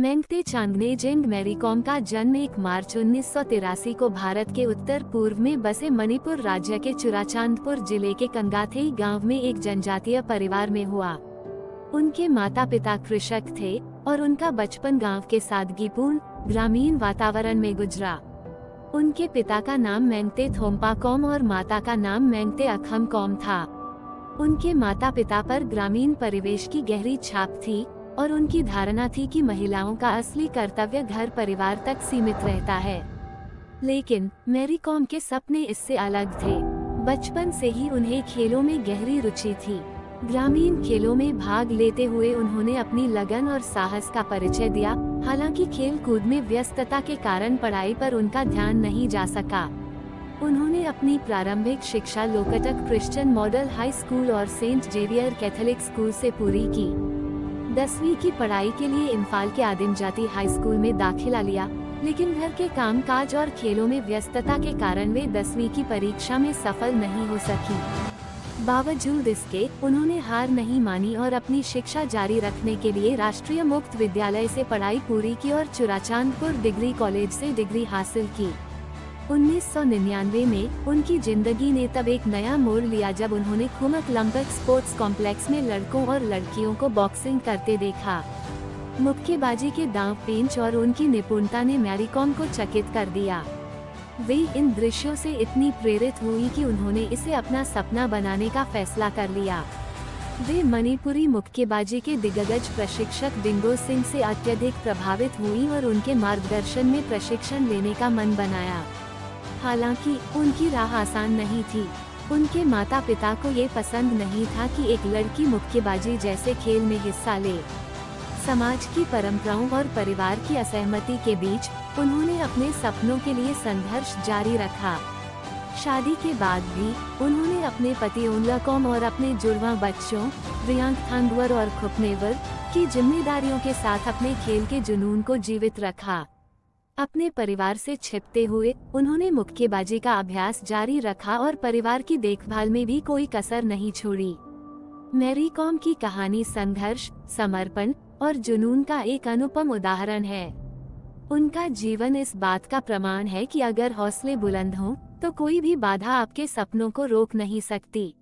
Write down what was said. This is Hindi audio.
मेंगते चांगनेजेंग मैरी कॉम का जन्म 1 मार्च 1983 को भारत के उत्तर पूर्व में बसे मणिपुर राज्य के चुराचांदपुर जिले के कंगाथेई गांव में एक जनजातीय परिवार में हुआ। उनके माता पिता कृषक थे और उनका बचपन गांव के सादगीपूर्ण ग्रामीण वातावरण में गुजरा। उनके पिता का नाम मेंगते थोम्पा कॉम और माता का नाम मेंगते अखम कॉम था। उनके माता पिता पर ग्रामीण परिवेश की गहरी छाप थी और उनकी धारणा थी कि महिलाओं का असली कर्तव्य घर परिवार तक सीमित रहता है। लेकिन मैरी कॉम के सपने इससे अलग थे। बचपन से ही उन्हें खेलों में गहरी रुचि थी। ग्रामीण खेलों में भाग लेते हुए उन्होंने अपनी लगन और साहस का परिचय दिया। हालांकि खेल कूद में व्यस्तता के कारण पढ़ाई पर उनका ध्यान नहीं जा सका। उन्होंने अपनी प्रारंभिक शिक्षा Loktak Christian model high school और सेंट जेवियर कैथोलिक स्कूल से पूरी की। 10वीं की पढ़ाई के लिए इम्फाल के आदिम जाति हाई स्कूल में दाखिला लिया, लेकिन घर के कामकाज और खेलों में व्यस्तता के कारण वे 10वीं की परीक्षा में सफल नहीं हो सकी। बावजूद इसके उन्होंने हार नहीं मानी और अपनी शिक्षा जारी रखने के लिए राष्ट्रीय मुक्त विद्यालय से पढ़ाई पूरी की और चुराचांदपुर डिग्री कॉलेज से डिग्री हासिल की। 1999 में उनकी जिंदगी ने तब एक नया मोड़ लिया जब उन्होंने खुमक ओलंपिक स्पोर्ट्स कॉम्प्लेक्स में लड़कों और लड़कियों को बॉक्सिंग करते देखा। मुक्केबाजी के दांव पेंच और उनकी निपुणता ने मैरी कॉम को चकित कर दिया। वे इन दृश्यों से इतनी प्रेरित हुई कि उन्होंने इसे अपना सपना बनाने का फैसला कर लिया। वे मणिपुरी मुक्केबाजी के दिग्गज प्रशिक्षक डिंगो सिंह से अत्यधिक प्रभावित हुई और उनके मार्गदर्शन में प्रशिक्षण लेने का मन बनाया। हालांकि उनकी राह आसान नहीं थी। उनके माता पिता को ये पसंद नहीं था कि एक लड़की मुक्केबाजी जैसे खेल में हिस्सा ले। समाज की परंपराओं और परिवार की असहमति के बीच उन्होंने अपने सपनों के लिए संघर्ष जारी रखा। शादी के बाद भी उन्होंने अपने पति ओनलाकॉम और अपने जुड़वा बच्चों रियांग थांगवर और खुपनेवर की जिम्मेदारियों के साथ अपने खेल के जुनून को जीवित रखा। अपने परिवार से छिपते हुए उन्होंने मुक्केबाजी का अभ्यास जारी रखा और परिवार की देखभाल में भी कोई कसर नहीं छोड़ी। मैरी कॉम की कहानी संघर्ष, समर्पण और जुनून का एक अनुपम उदाहरण है। उनका जीवन इस बात का प्रमाण है कि अगर हौसले बुलंद हों तो कोई भी बाधा आपके सपनों को रोक नहीं सकती।